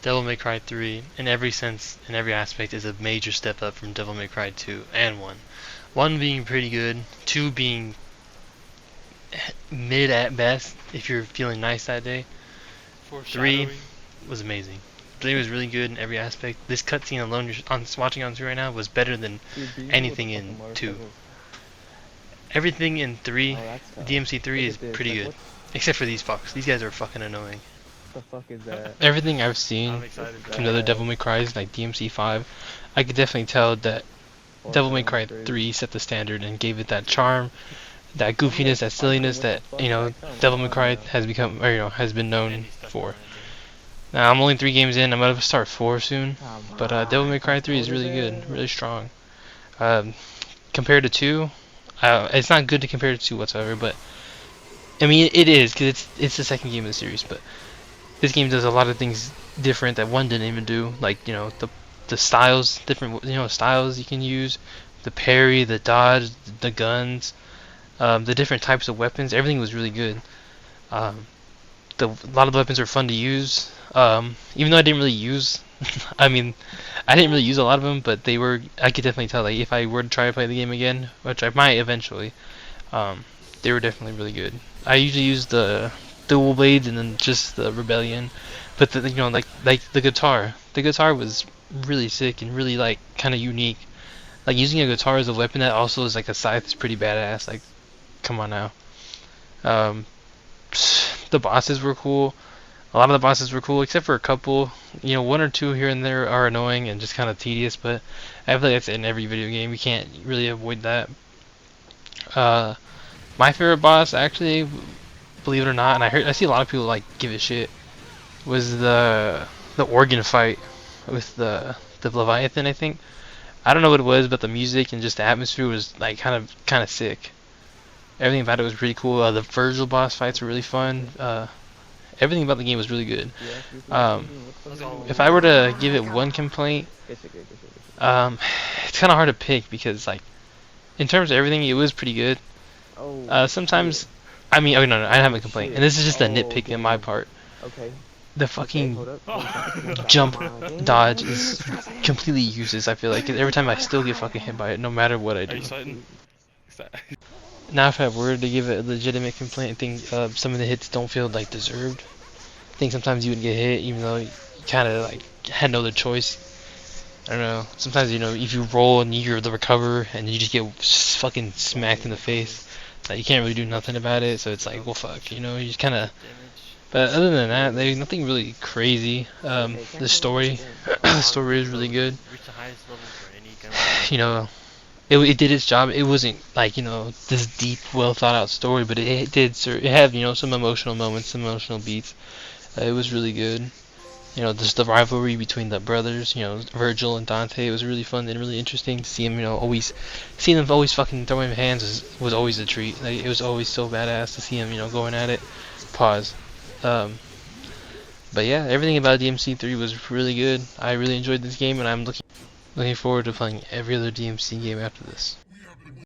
Devil May Cry 3, in every sense, in every aspect, is a major step up from Devil May Cry 2 and 1. 1 being pretty good, 2 being mid at best if you're feeling nice that day. 3 was amazing. 3 was really good in every aspect. This cutscene alone you're watching on 3 right now was better than anything in 2. Everything in 3, DMC 3 is pretty good. Except for these fucks. These guys are fucking annoying. The fuck is that? Everything I've seen from the other Devil May Cries, like DMC 5, I could definitely tell that Devil May Cry 3 set the standard and gave it that charm, that goofiness, that silliness that, you know, Devil May Cry has become, or, you know, has been known for. Now, I'm only 3 games in, I'm gonna start 4 soon, but Devil May Cry 3 is really good, really strong. Compared to 2, it's not good to compare to 2 whatsoever, but I mean, it is, because it's the second game of the series, but this game does a lot of things different that 1 didn't even do, like, you know, the styles, different, you know, styles you can use, the parry, the dodge, the guns, the different types of weapons, everything was really good. A lot of the weapons are fun to use, even though I didn't really use, I mean, I didn't really use a lot of them, but they were, I could definitely tell, like, if I were to try to play the game again, which I might eventually, they were definitely really good. I usually use the dual blades and then just the rebellion, but the, you know, like the guitar was really sick and really, like, kind of unique. Like, using a guitar as a weapon that also is like a scythe is pretty badass. Like, come on now. The bosses were cool. A lot of the bosses were cool, except for a couple. You know, 1 or 2 here and there are annoying and just kind of tedious, but I feel like that's in every video game. You can't really avoid that. My favorite boss, actually, believe it or not, and I see a lot of people like give it shit, was the organ fight with the Leviathan, I think. I don't know what it was, but the music and just the atmosphere was like kind of sick. Everything about it was pretty cool. The Virgil boss fights were really fun. Everything about the game was really good. If I were to give it one complaint, it's kind of hard to pick because, like, in terms of everything, it was pretty good. Sometimes, I mean, oh no, I have a complaint, and this is just a nitpick on my part. The fucking jump dodge is completely useless. I feel like every time I still get fucking hit by it, no matter what I do. Now, if I were to give it a legitimate complaint, I think some of the hits don't feel like deserved. I think sometimes you would get hit even though you kind of like had no other choice. I don't know. Sometimes, you know, if you roll and you're the recover and you just get fucking smacked in the face, like, you can't really do nothing about it. So it's like, well, fuck, you know, you just kind of. But other than that, there's nothing really crazy. The story, the story is really good. You know, it did its job. It wasn't like, you know, this deep, well thought out story, but it did. It had, you know, some emotional moments, some emotional beats. It was really good. You know, just the rivalry between the brothers, you know, Virgil and Dante. It was really fun and really interesting to see him, you know, seeing them always fucking throwing hands was always a treat. Like, it was always so badass to see him, you know, going at it. Pause. But yeah, everything about DMC 3 was really good. I really enjoyed this game, and I'm looking forward to playing every other DMC game after this.